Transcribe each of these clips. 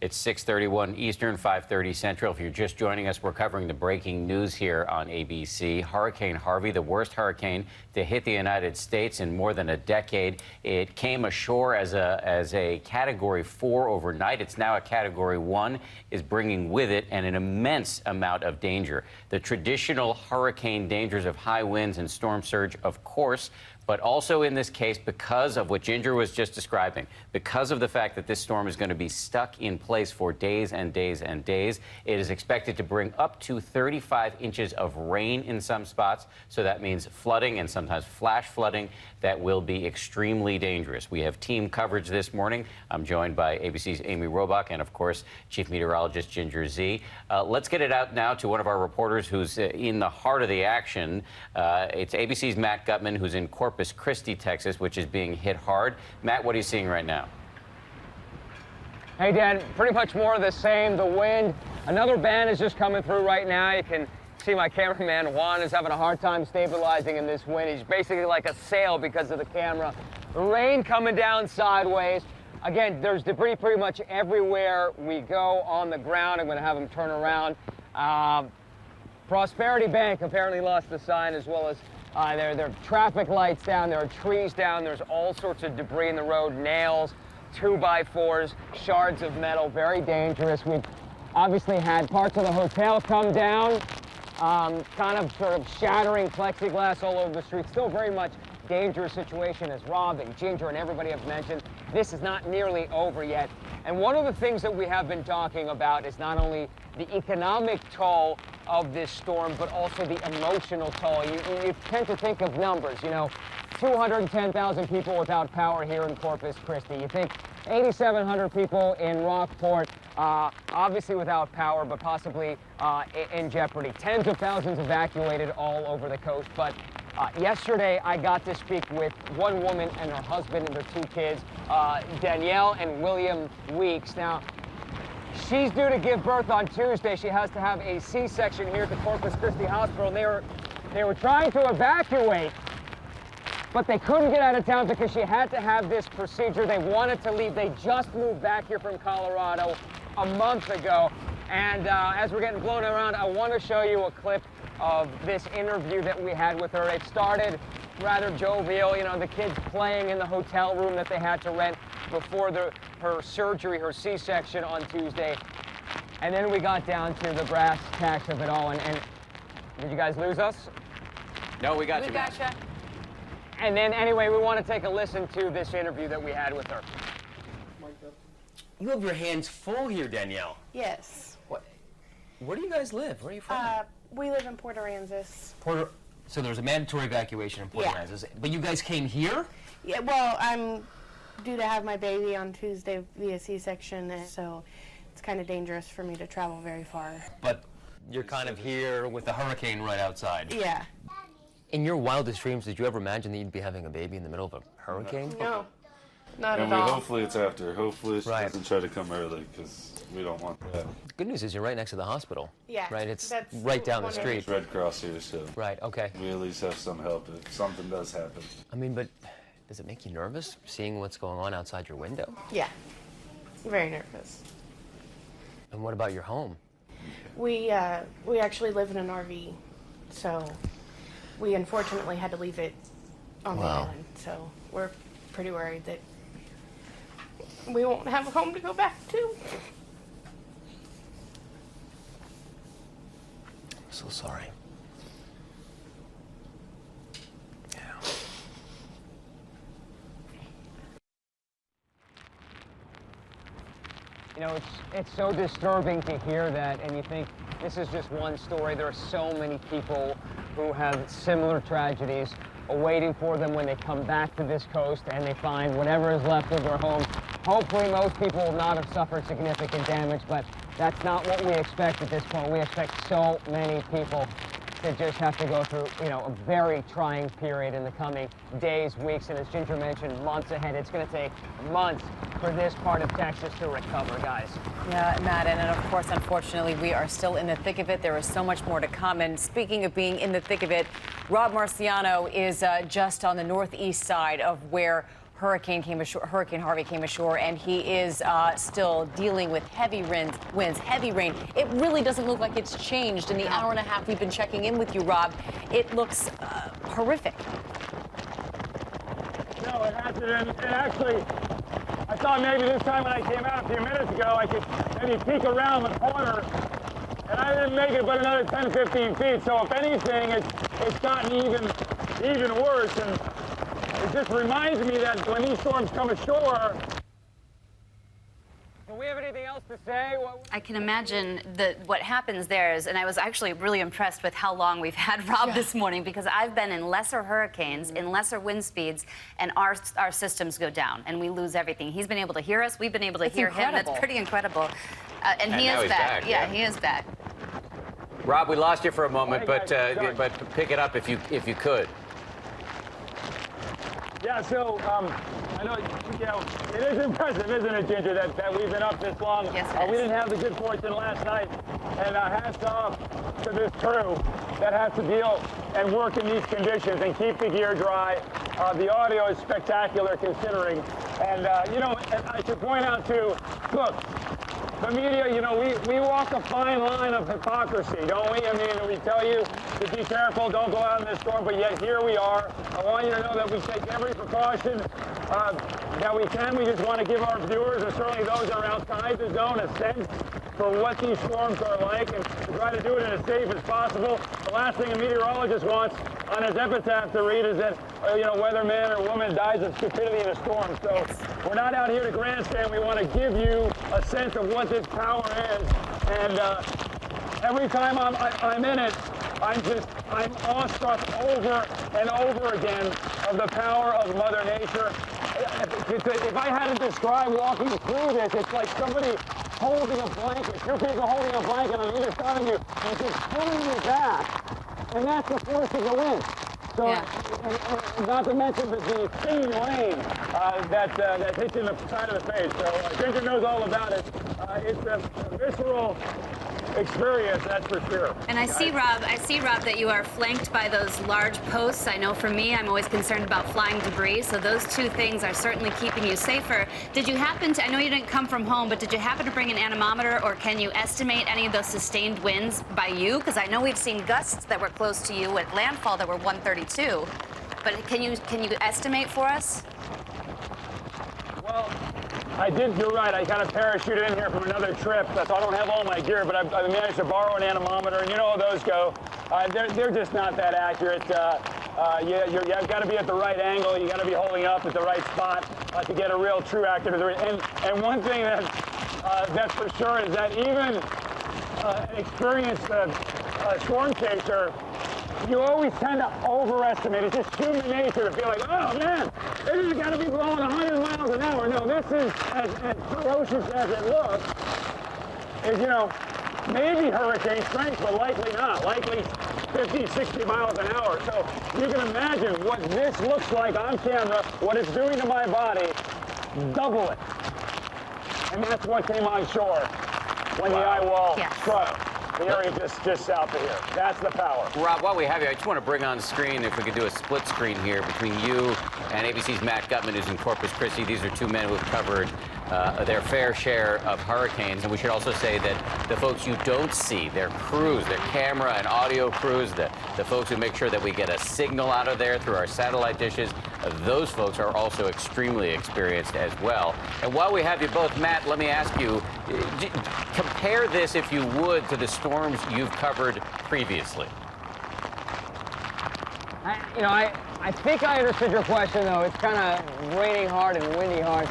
It's 6:31 Eastern, 5:30 Central. If you're just joining us, we're covering the breaking news here on ABC. Hurricane Harvey, the worst hurricane to hit the United States in more than a decade. It came ashore as a Category 4 overnight. It's now a Category 1, is bringing with it an immense amount of danger. The traditional hurricane dangers of high winds and storm surge, of course, but also in this case, because of what Ginger was just describing, because of the fact that this storm is going to be stuck in place for days and days and days, it is expected to bring up to 35 inches of rain in some spots. So that means flooding and sometimes flash flooding that will be extremely dangerous. We have team coverage this morning. I'm joined by ABC's Amy Robach and, of course, Chief Meteorologist Ginger Z. Let's get it out now to one of our reporters who's in the heart of the action. It's ABC's Matt Gutman, who's in Corpus Christi, Texas, which is being hit hard. Matt, what are you seeing right now? Hey, Dan, pretty much more of the same. The wind, another band is just coming through right now. You can see my cameraman, Juan, is having a hard time stabilizing in this wind. He's basically like a sail because of the camera. The rain coming down sideways. Again, there's debris pretty much everywhere we go on the ground. I'm going to have him turn around. Prosperity Bank apparently lost the sign, as well as there are traffic lights down, there are trees down, there's all sorts of debris in the road, nails, 2x4s, shards of metal, very dangerous. We've obviously had parts of the hotel come down, kind of sort of shattering plexiglass all over the street. Still very much dangerous situation, as Rob and Ginger and everybody have mentioned. This is not nearly over yet. And one of the things that we have been talking about is not only the economic toll of this storm, but also the emotional toll. You tend to think of numbers, you know, 210,000 people without power here in Corpus Christi. You think 8,700 people in Rockport, obviously without power, but possibly in jeopardy. Tens of thousands evacuated all over the coast. But yesterday, I got to speak with one woman and her husband and their two kids, Danielle and William Weeks. Now, she's due to give birth on Tuesday. She has to have a C-section here at the Corpus Christi Hospital. They were trying to evacuate, but they couldn't get out of town because she had to have this procedure. They wanted to leave. They just moved back here from Colorado a month ago. And as we're getting blown around, I want to show you a clip of this interview that we had with her. It started rather jovial, you know, the kids playing in the hotel room that they had to rent before her surgery, her C-section on Tuesday. And then we got down to the brass tacks of it all. And did you guys lose us? No, we got you. We gotcha. And then anyway, we want to take a listen to this interview that we had with her. You have your hands full here, Danielle. Yes. What? Where do you guys live? Where are you from? We live in Port Aransas. So there's a mandatory evacuation in Port Aransas. But you guys came here? Yeah, well, I'm due to have my baby on Tuesday via C-section, so it's kind of dangerous for me to travel very far. But you're kind of here with the hurricane right outside. Yeah. In your wildest dreams, did you ever imagine that you'd be having a baby in the middle of a hurricane? No, not And at all. hopefully it's after. Hopefully she Right. doesn't try to come early, because we don't want that. The good news is you're right next to the hospital. Yeah. Right? It's that's right down the one of street. Red Cross here, so Right, okay. we at least have some help if something does happen. I mean, but does it make you nervous seeing what's going on outside your window? Yeah, very nervous. And what about your home? We actually live in an RV, so we unfortunately had to leave it on the Wow. island. So we're pretty worried that we won't have a home to go back to. I'm so sorry. Yeah. You know, it's so disturbing to hear that, and you think this is just one story. There are so many people who have similar tragedies awaiting for them when they come back to this coast and they find whatever is left of their home. Hopefully most people will not have suffered significant damage, but that's not what we expect at this point. We expect so many people to just have to go through, you know, a very trying period in the coming days, weeks, and as Ginger mentioned, months ahead. It's going to take months for this part of Texas to recover, guys. Yeah, Matt, and of course, unfortunately, we are still in the thick of it. There is so much more to come. And speaking of being in the thick of it, Rob Marciano is just on the northeast side of where Hurricane Harvey came ashore, and he is still dealing with heavy winds, heavy rain. It really doesn't look like it's changed in the hour and a half we've been checking in with you, Rob. It looks horrific. No, it hasn't. And actually, I thought maybe this time when I came out a few minutes ago, I could maybe peek around the corner, and I didn't make it but another 10, 15 feet. So if anything, it's gotten even worse. And it just reminds me that when these storms come ashore. Do we have anything else to say? I can imagine what happens there is, and I was actually really impressed with how long we've had Rob this morning, because I've been in lesser hurricanes, in lesser wind speeds, and our systems go down, and we lose everything. He's been able to hear us. We've been able to hear him. That's pretty incredible. And he is back. Yeah, he is back. Rob, we lost you for a moment, but pick it up if you could. Yeah, so I know, it is impressive, isn't it, Ginger, that we've been up this long. Yes, we didn't have the good fortune last night, and hats off to this crew that has to deal and work in these conditions and keep the gear dry. The audio is spectacular considering, and and I should point out too, look, the media, we walk a fine line of hypocrisy, don't we? I mean, we tell you to be careful, don't go out in this storm, but yet here we are. I want you to know that we take every precaution that we can. We just want to give our viewers, and certainly those that are outside the zone, a sense for what these storms are like, and to try to do it in as safe as possible. The last thing a meteorologist wants on his epitaph to read is that, whether man or woman dies of stupidity in a storm. So we're not out here to grandstand. We want to give you a sense of what this power is. And every time I'm in it, I'm awestruck over and over again of the power of Mother Nature. If I had to describe walking through this, it's like somebody holding a blanket, two people holding a blanket on either side of you, and just pulling you back. And that's the force of the wind. So, and not to mention the stinging rain that hits you in the side of the face. So Ginger knows all about it. It's a visceral experience, that's for sure. And I see, Rob, that you are flanked by those large posts. I know for me, I'm always concerned about flying debris, so those two things are certainly keeping you safer. Did you happen to, I know you didn't come from home, but did you happen to bring an anemometer, or can you estimate any of those sustained winds by you? Because I know we've seen gusts that were close to you at landfall that were 132. But can you estimate for us? Well, you're right. I kind of parachuted in here from another trip, so I don't have all my gear, but I managed to borrow an anemometer, and you know how those go. They're just not that accurate. You've got to be at the right angle. You got to be holding up at the right spot to get a real true accurate. And one thing that's for sure is that even an experienced storm chaser, you always tend to overestimate. It's just human nature to feel like, oh man, this has got to be blowing 100 miles an hour. No, this is as ferocious as it looks. Is, maybe hurricane strength, but likely not. Likely 50, 60 miles an hour. So you can imagine what this looks like on camera, what it's doing to my body, double it. And that's what came on shore when the eye wall struck. The area just south of here. That's the power. Rob, while we have you, I just want to bring on the screen, if we could do a split screen here between you and ABC's Matt Gutman, who's in Corpus Christi. These are two men who have covered their fair share of hurricanes. And we should also say that the folks you don't see, their crews, their camera and audio crews, the folks who make sure that we get a signal out of there through our satellite dishes, those folks are also extremely experienced as well. And while we have you both, Matt, let me ask you, compare this, if you would, to the storms you've covered previously. I think I understood your question, though. It's kind of raining hard and windy hard.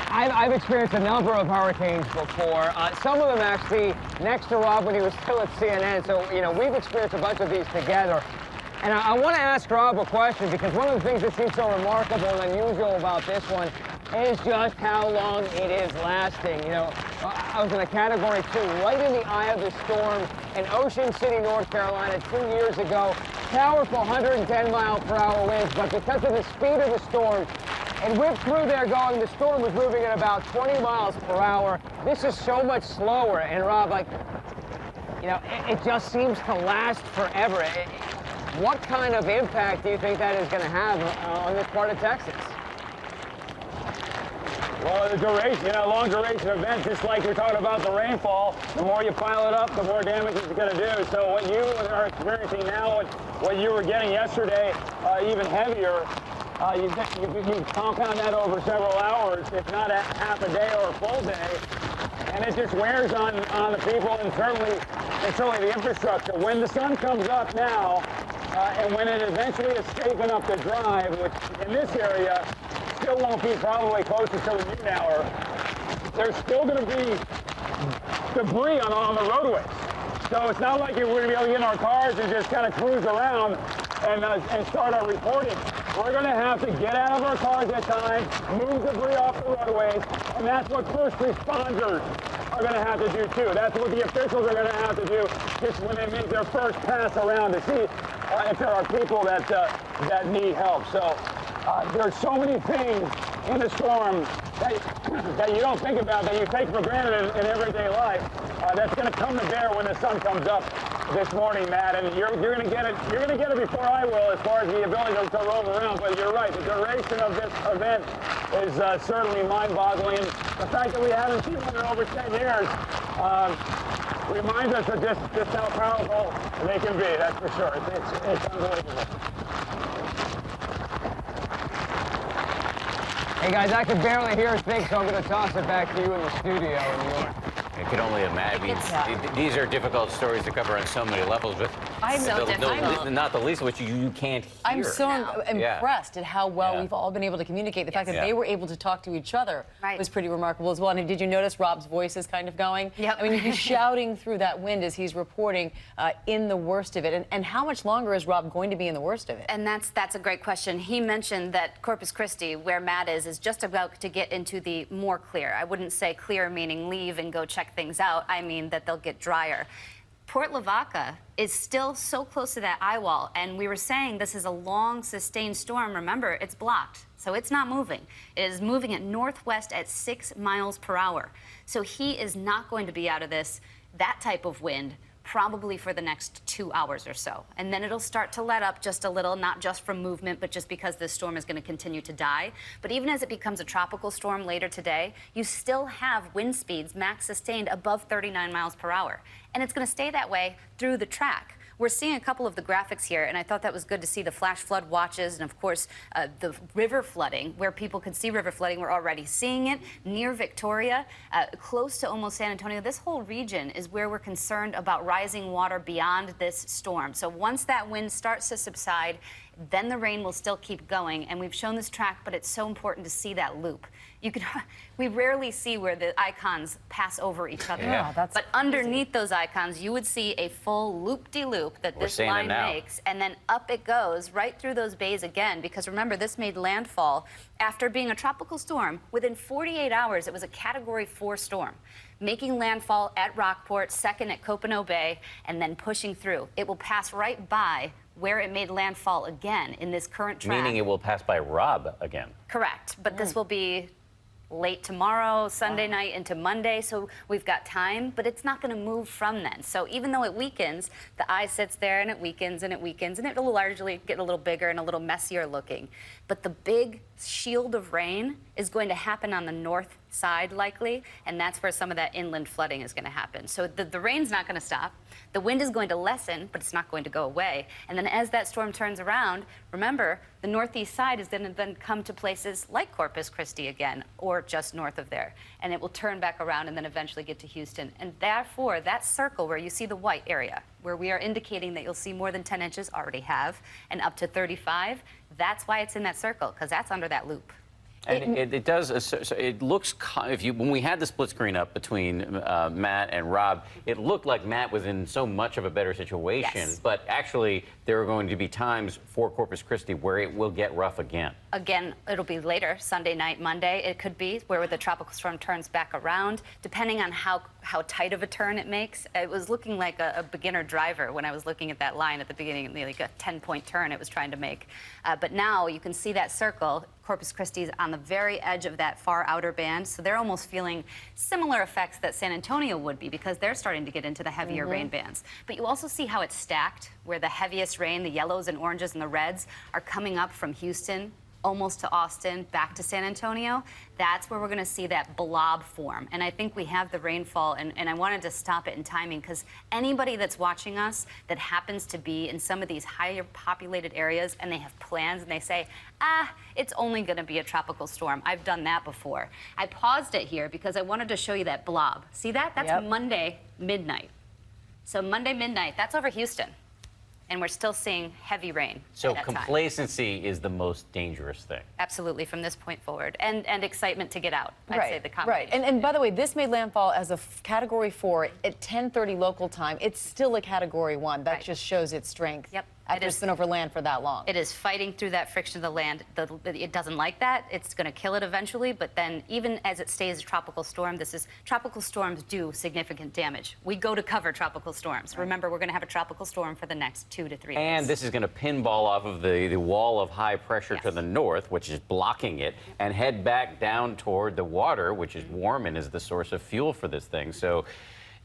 I've experienced a number of hurricanes before. Some of them actually next to Rob when he was still at CNN. So, we've experienced a bunch of these together. And I want to ask Rob a question, because one of the things that seems so remarkable and unusual about this one is just how long it is lasting. I was in a Category 2, right in the eye of the storm in Ocean City, North Carolina, 2 years ago. Powerful 110-mile-per-hour winds, but because of the speed of the storm, and whipped through there going, the storm was moving at about 20 miles per hour. This is so much slower. And Rob, it just seems to last forever. What kind of impact do you think that is going to have on this part of Texas? Well, the duration, long duration event, just like you're talking about the rainfall, the more you pile it up, the more damage it's going to do. So what you are experiencing now, what you were getting yesterday, even heavier, you compound that over several hours, if not a half a day or a full day, and it just wears on the people and certainly the infrastructure. When the sun comes up now, and when it eventually is safe enough to drive, which in this area still won't be probably closer to the noon hour, there's still going to be debris on the roadways. So it's not like we're going to be able to get in our cars and just kind of cruise around and start our reporting. We're going to have to get out of our cars at times, move debris off the roadways, and that's what first responders are going to have to do too. That's what the officials are going to have to do just when they make their first pass around to see if there are people that need help. So there's so many things in the storm that you don't think about, that you take for granted in everyday life, that's going to come to bear when the sun comes up this morning, Matt. And you're going to get it. You're going to get it before I will, as far as the ability to roam around. But you're right. The duration of this event is certainly mind-boggling. And the fact that we haven't seen one in over 10 years reminds us of just how powerful they can be. That's for sure. It's unbelievable. Hey guys, I can barely hear a thing, so I'm going to toss it back to you in the studio in New York. I can only imagine. These are difficult stories to cover on so many levels, but not the least of which you can't hear. I'm so impressed at how well we've all been able to communicate. The fact that they were able to talk to each other was pretty remarkable as well. And did you notice Rob's voice is kind of going? Yep. I mean, he's shouting through that wind as he's reporting in the worst of it. And how much longer is Rob going to be in the worst of it? And that's a great question. He mentioned that Corpus Christi, where Matt is just about to get into the more clear. I wouldn't say clear meaning leave and go check things out. I mean that they'll get drier. Port Lavaca is still so close to that eye wall, and we were saying this is a long, sustained storm. Remember, it's blocked, so it's not moving. It is moving at northwest at 6 miles per hour. So he is not going to be out of that type of wind, probably for the next 2 hours or so. And then it'll start to let up just a little, not just from movement, but just because this storm is going to continue to die. But even as it becomes a tropical storm later today, you still have wind speeds max sustained above 39 miles per hour. And it's going to stay that way through the track. We're seeing a couple of the graphics here, and I thought that was good to see the flash flood watches and, of course, the river flooding, where people could see river flooding. We're already seeing it near Victoria, close to almost San Antonio. This whole region is where we're concerned about rising water beyond this storm. So once that wind starts to subside, then the rain will still keep going. And we've shown this track, but it's so important to see that loop. We rarely see where the icons pass over each other. Yeah, but underneath those icons, you would see a full loop-de-loop that this line makes, and then up it goes right through those bays again, because remember, this made landfall after being a tropical storm. Within 48 hours, it was a Category 4 storm, making landfall at Rockport, second at Copano Bay, and then pushing through. It will pass right by where it made landfall again in this current track. Meaning it will pass by Rob again. Correct, but this will be late tomorrow, Sunday night into Monday, so we've got time, but it's not going to move from then. So even though it weakens, the eye sits there and it weakens and it weakens, and it'll largely get a little bigger and a little messier looking. But the big shield of rain is going to happen on the north side likely, and that's where some of that inland flooding is going to happen. So the rain's not going to stop. The wind is going to lessen, but it's not going to go away. And then as that storm turns around, remember, the northeast side is going to then come to places like Corpus Christi again, or just north of there. And it will turn back around and then eventually get to Houston. And therefore, that circle where you see the white area, where we are indicating that you'll see more than 10 inches, already have, and up to 35, that's why it's in that circle, because that's under that loop. And it does. So it looks. When we had the split screen up between Matt and Rob, it looked like Matt was in so much of a better situation. Yes. But actually, there are going to be times for Corpus Christi where it will get rough again. Again, it'll be later, Sunday night, Monday. It could be where the tropical storm turns back around, depending on how tight of a turn it makes. It was looking like a beginner driver when I was looking at that line at the beginning, like a 10-point turn it was trying to make. But now you can see that circle. Corpus Christi is on the very edge of that far outer band, so they're almost feeling similar effects that San Antonio would be, because they're starting to get into the heavier rain bands. But you also see how it's stacked, where the heaviest rain, the yellows and oranges and the reds, are coming up from Houston almost to Austin, back to San Antonio, that's where we're going to see that blob form. And I think we have the rainfall, and I wanted to stop it in timing because anybody that's watching us that happens to be in some of these higher populated areas and they have plans and they say, it's only going to be a tropical storm. I've done that before. I paused it here because I wanted to show you that blob. See that? That's Monday midnight. So Monday midnight, that's over Houston. And we're still seeing heavy rain. So at that time. complacency is the most dangerous thing. Absolutely, from this point forward, and excitement to get out. I'd say the right. combination. And by the way, this made landfall as a Category 4 at 10:30 local time. It's still a Category 1. That just shows its strength. Yep. After it's been over land for that long. It is fighting through that friction of the land. It doesn't like that. It's going to kill it eventually. But then, even as it stays a tropical storm, tropical storms do significant damage. We go to cover tropical storms. Right. Remember, we're going to have a tropical storm for the next 2 to 3 days. And this is going to pinball off of the wall of high pressure to the north, which is blocking it, and head back down toward the water, which is warm and is the source of fuel for this thing. So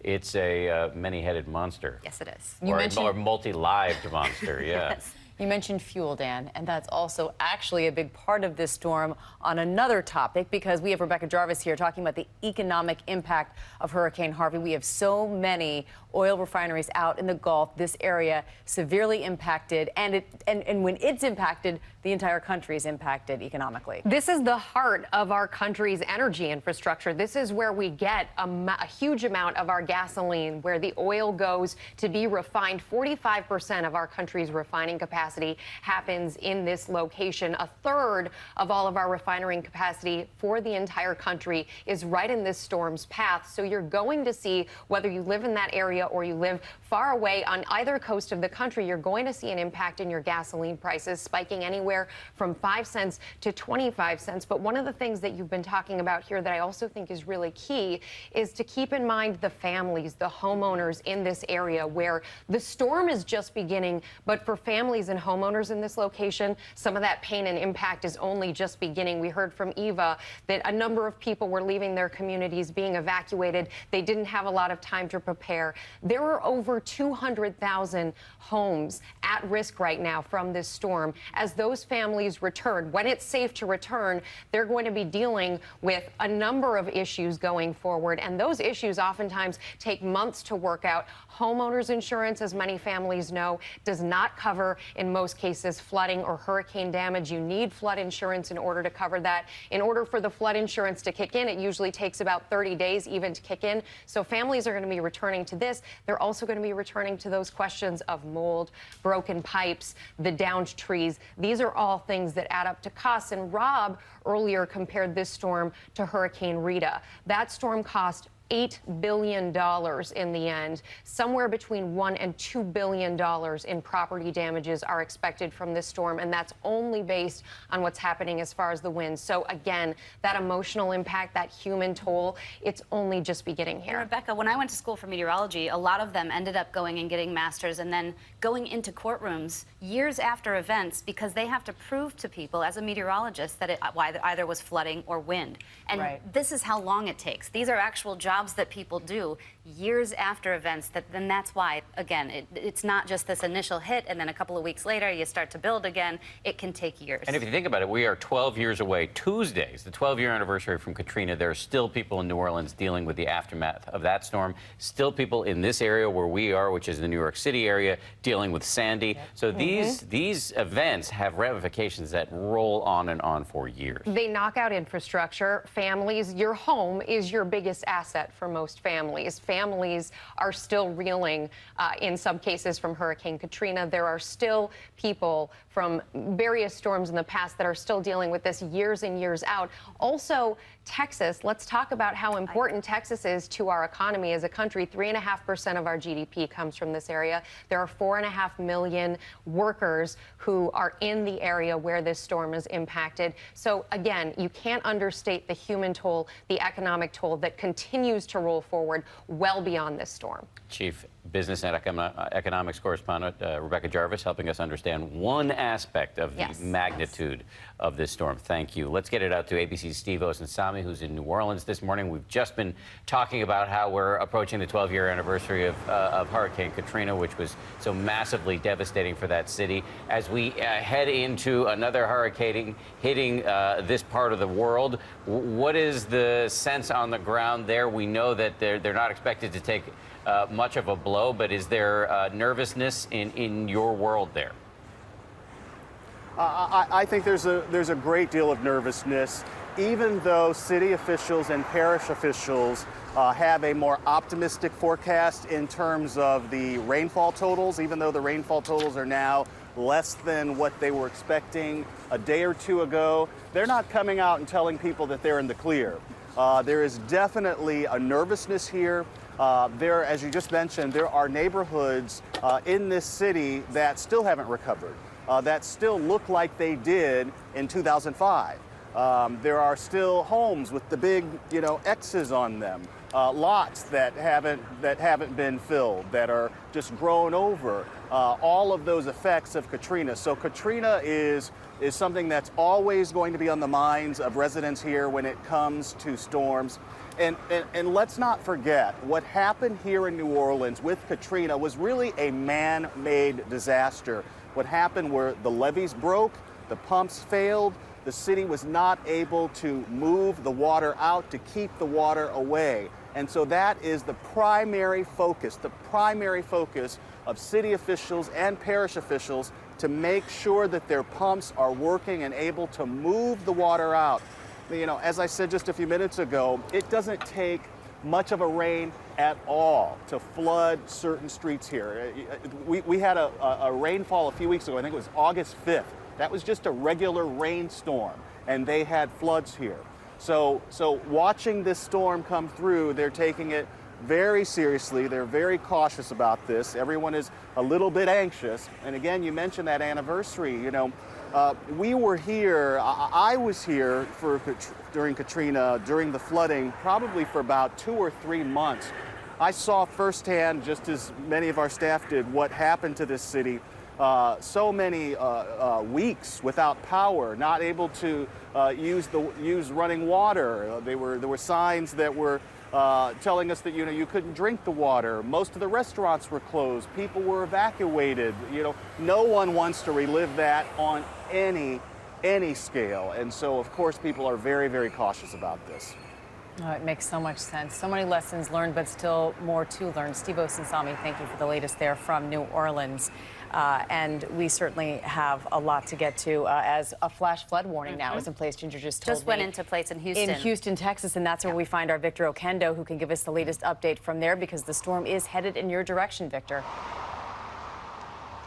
it's a many-headed monster. Yes, it is. Or multi-lived monster, yeah. Yes. You mentioned fuel, Dan, and that's also actually a big part of this storm on another topic, because we have Rebecca Jarvis here talking about the economic impact of Hurricane Harvey. We have so many oil refineries out in the Gulf, this area severely impacted, and when it's impacted, the entire country is impacted economically. This is the heart of our country's energy infrastructure. This is where we get a huge amount of our gasoline, where the oil goes to be refined. 45% of our country's refining capacity happens in this location. A third of all of our refining capacity for the entire country is right in this storm's path. So you're going to see, whether you live in that area or you live far away on either coast of the country, you're going to see an impact in your gasoline prices, spiking anywhere from 5 cents to 25 cents. But one of the things that you've been talking about here that I also think is really key is to keep in mind the families, the homeowners in this area where the storm is just beginning. But for families and homeowners in this location, some of that pain and impact is only just beginning. We heard from Eva that a number of people were leaving their communities, being evacuated. They didn't have a lot of time to prepare. There are over 200,000 homes at risk right now from this storm. As those families return, when it's safe to return, they're going to be dealing with a number of issues going forward. And those issues oftentimes take months to work out. Homeowners insurance, as many families know, does not cover, in most cases, flooding or hurricane damage. You need flood insurance in order to cover that. In order for the flood insurance to kick in, it usually takes about 30 days even to kick in. So families are going to be returning to this. They're also going to be returning to those questions of mold, broken pipes, the downed trees. These are all things that add up to costs. And Rob earlier compared this storm to Hurricane Rita. That storm cost $8 billion in the end. Somewhere between $1 and $2 billion in property damages are expected from this storm, and that's only based on what's happening as far as the winds. So again, that emotional impact, that human toll, it's only just beginning here. And Rebecca, when I went to school for meteorology, a lot of them ended up going and getting masters and then going into courtrooms years after events because they have to prove to people as a meteorologist that it either was flooding or wind. And this is how long it takes. These are actual jobs that people do years after events. Then that's why, again, it's not just this initial hit and then a couple of weeks later you start to build again. It can take years. And if you think about it, we are 12 years away. Tuesday's the 12-year anniversary from Katrina. There are still people in New Orleans dealing with the aftermath of that storm. Still people in this area where we are, which is the New York City area, dealing with Sandy. So these events have ramifications that roll on and on for years. They knock out infrastructure. Families, your home is your biggest asset for most families. Families are still reeling, in some cases, from Hurricane Katrina. There are still people from various storms in the past that are still dealing with this years and years out. Also, Texas, let's talk about how important Texas is to our economy as a country. 3.5% of our GDP comes from this area. There are 4.5 million workers who are in the area where this storm is impacted. So again, you can't understate the human toll, the economic toll that continues to roll forward well beyond this storm. Chief, business and economics correspondent Rebecca Jarvis helping us understand one aspect of the magnitude of this storm. Thank you. Let's get it out to ABC's Steve Osensami, who's in New Orleans this morning. We've just been talking about how we're approaching the 12-year anniversary of Hurricane Katrina, which was so massively devastating for that city. As we head into another hurricane hitting this part of the world, what is the sense on the ground there? We know that they're not expected to take much of a blow, but is there nervousness in your world there? I think there's a great deal of nervousness, even though city officials and parish officials have a more optimistic forecast in terms of the rainfall totals, even though the rainfall totals are now less than what they were expecting a day or two ago. They're not coming out and telling people that they're in the clear. There is definitely a nervousness here. There, as you just mentioned, there are neighborhoods in this city that still haven't recovered, that still look like they did in 2005. There are still homes with the big, X's on them, lots that haven't been filled, that are just grown over. All of those effects of Katrina. So Katrina is something that's always going to be on the minds of residents here when it comes to storms. And let's not forget, what happened here in New Orleans with Katrina was really a man-made disaster. What happened were the levees broke, the pumps failed, the city was not able to move the water out to keep the water away. And so that is the primary focus of city officials and parish officials, to make sure that their pumps are working and able to move the water out. As I said just a few minutes ago, it doesn't take much of a rain at all to flood certain streets here. We had a rainfall a few weeks ago, I think it was August 5th. That was just a regular rainstorm, and they had floods here. So watching this storm come through, they're taking it very seriously. They're very cautious about this. Everyone is a little bit anxious. And again, you mentioned that anniversary. We were here, I was here during Katrina, during the flooding, probably for about 2 or 3 months. I saw firsthand, just as many of our staff did, what happened to this city. So many weeks without power, not able to use running water. There were signs that were telling us that you couldn't drink the water. Most of the restaurants were closed. People were evacuated. No one wants to relive that on any scale. And so, of course, people are very, very cautious about this. Oh, it makes so much sense. So many lessons learned, but still more to learn. Steve Osensami, thank you for the latest there from New Orleans. And we certainly have a lot to get to as a flash flood warning now is in place. Ginger just told me. Went into place in Houston. In Houston, Texas, and that's where we find our Victor Okendo, who can give us the latest update from there, because the storm is headed in your direction, Victor.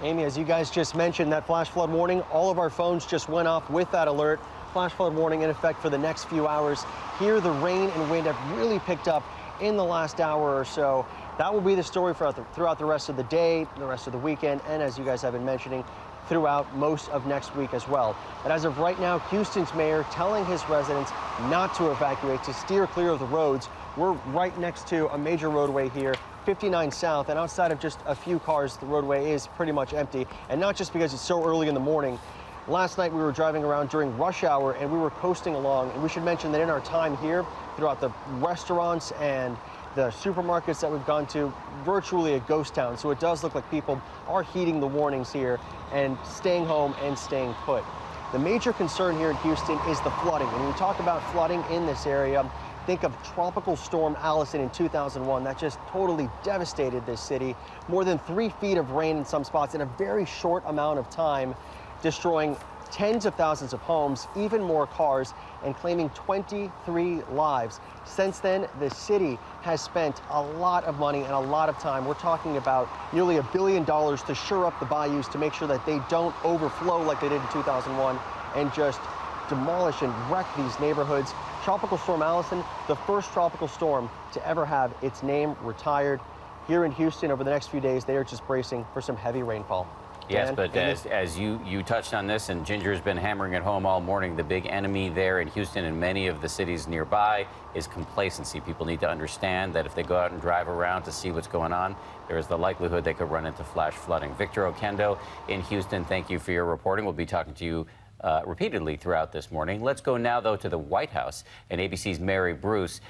Amy, as you guys just mentioned, that flash flood warning, all of our phones just went off with that alert. Flash flood warning in effect for the next few hours. Here, the rain and wind have really picked up in the last hour or so. That will be the story throughout the rest of the day, the rest of the weekend, and as you guys have been mentioning, throughout most of next week as well. But as of right now, Houston's mayor telling his residents not to evacuate, to steer clear of the roads. We're right next to a major roadway here, 59 South, and outside of just a few cars, the roadway is pretty much empty. And not just because it's so early in the morning. Last night we were driving around during rush hour and we were coasting along. And we should mention that in our time here, throughout the restaurants and the supermarkets that we've gone to, virtually a ghost town. So it does look like people are heeding the warnings here and staying home and staying put. The major concern here in Houston is the flooding. When we talk about flooding in this area, think of Tropical Storm Allison in 2001. That just totally devastated this city. More than 3 feet of rain in some spots in a very short amount of time, destroying tens of thousands of homes, even more cars, and claiming 23 lives. Since then, the city has spent a lot of money and a lot of time. We're talking about nearly $1 billion to shore up the bayous, to make sure that they don't overflow like they did in 2001 and just demolish and wreck these neighborhoods. Tropical Storm Allison, the first tropical storm to ever have its name retired. Here in Houston, over the next few days, they are just bracing for some heavy rainfall. Yes, Dan, but as you touched on this, and Ginger's been hammering it home all morning, the big enemy there in Houston and many of the cities nearby is complacency. People need to understand that if they go out and drive around to see what's going on, there is the likelihood they could run into flash flooding. Victor Oquendo in Houston, thank you for your reporting. We'll be talking to you repeatedly throughout this morning. Let's go now, though, to the White House and ABC's Mary Bruce.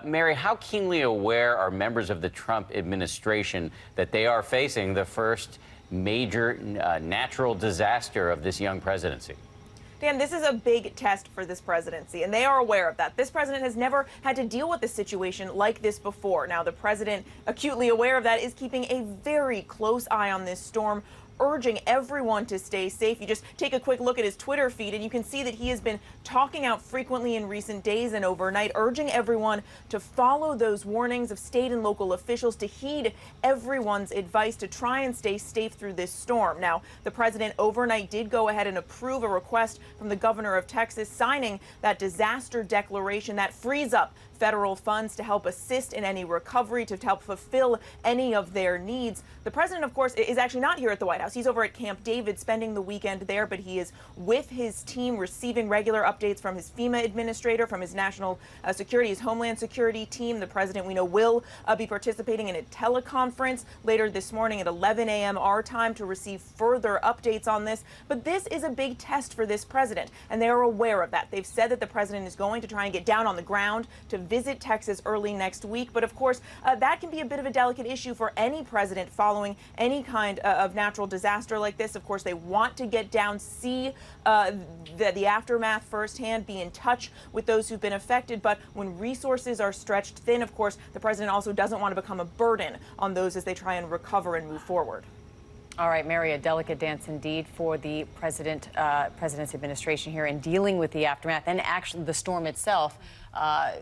Mary, how keenly aware are members of the Trump administration that they are facing the first major natural disaster of this young presidency? Dan, this is a big test for this presidency, and they are aware of that. This president has never had to deal with a situation like this before. Now, the president, acutely aware of that, is keeping a very close eye on this storm, urging everyone to stay safe. You just take a quick look at his Twitter feed and you can see that he has been talking out frequently in recent days and overnight, urging everyone to follow those warnings of state and local officials, to heed everyone's advice to try and stay safe through this storm. Now, the president overnight did go ahead and approve a request from the governor of Texas, signing that disaster declaration that frees up federal funds to help assist in any recovery, to help fulfill any of their needs. The president, of course, is actually not here at the White House. He's over at Camp David spending the weekend there, but he is with his team receiving regular updates from his FEMA administrator, from his national security, his homeland security team. The president, we know, will be participating in a teleconference later this morning at 11 a.m. our time to receive further updates on this. But this is a big test for this president, and they are aware of that. They've said that the president is going to try and get down on the ground to visit Texas early next week. But of course, that can be a bit of a delicate issue for any president following any kind of natural disaster like this. Of course, they want to get down, see the aftermath firsthand, be in touch with those who've been affected. But when resources are stretched thin, of course, the president also doesn't want to become a burden on those as they try and recover and move forward. All right, Mary, a delicate dance indeed for the president's administration here in dealing with the aftermath and actually the storm itself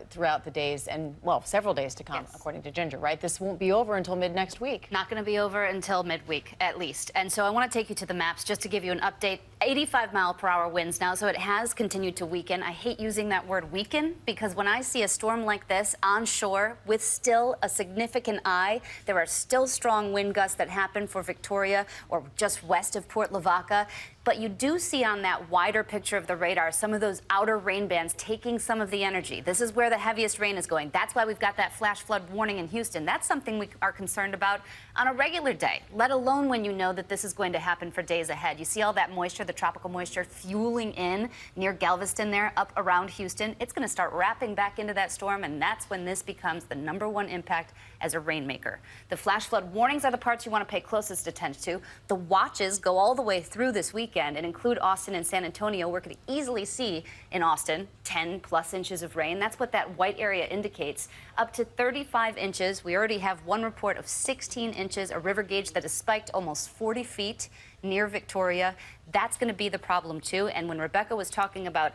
throughout the days and, well, several days to come, according to Ginger, right? This won't be over until mid next week. Not going to be over until midweek, at least. And so I want to take you to the maps just to give you an update. 85-mile-per-hour winds now, so it has continued to weaken. I hate using that word weaken because when I see a storm like this on shore with still a significant eye, there are still strong wind gusts that happen for Victoria or just west of Port Lavaca. But you do see on that wider picture of the radar some of those outer rain bands taking some of the energy. This is where the heaviest rain is going. That's why we've got that flash flood warning in Houston. That's something we are concerned about on a regular day, let alone when you know that this is going to happen for days ahead. You see all that moisture, the tropical moisture fueling in near Galveston there, up around Houston. It's going to start wrapping back into that storm, and that's when this becomes the #1 impact as a rainmaker. The flash flood warnings are the parts you want to pay closest attention to. The watches go all the way through this weekend and include Austin and San Antonio. We're going to easily see in Austin 10+ inches of rain. That's what that white area indicates. Up to 35 inches. We already have one report of 16 inches, a river gauge that has spiked almost 40 feet near Victoria. That's going to be the problem too. And when Rebecca was talking about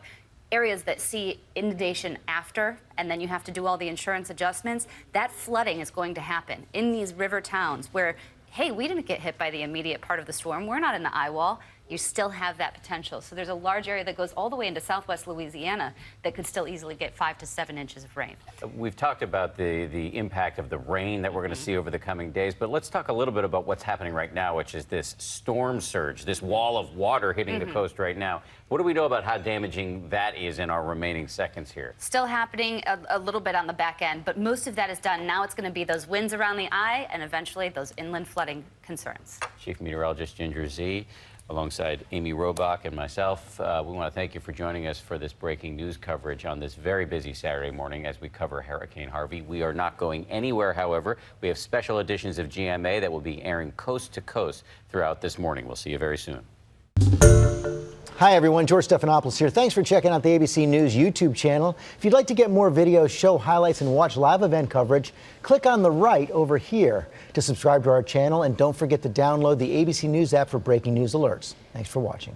areas that see inundation after, and then you have to do all the insurance adjustments, that flooding is going to happen in these river towns where, hey, we didn't get hit by the immediate part of the storm. We're not in the eye wall. You still have that potential. So there's a large area that goes all the way into southwest Louisiana that could still easily get 5 to 7 inches of rain. We've talked about the impact of the rain that we're going to see over the coming days, but let's talk a little bit about what's happening right now, which is this storm surge, this wall of water hitting the coast right now. What do we know about how damaging that is in our remaining seconds here? Still happening a little bit on the back end, but most of that is done. Now it's going to be those winds around the eye and eventually those inland flooding concerns. Chief Meteorologist Ginger Z, alongside Amy Robach and myself, we want to thank you for joining us for this breaking news coverage on this very busy Saturday morning as we cover Hurricane Harvey. We are not going anywhere, however. We have special editions of GMA that will be airing coast to coast throughout this morning. We'll see you very soon. Hi everyone, George Stephanopoulos here. Thanks for checking out the ABC News YouTube channel. If you'd like to get more videos, show highlights, and watch live event coverage, click on the right over here to subscribe to our channel, and don't forget to download the ABC News app for breaking news alerts. Thanks for watching.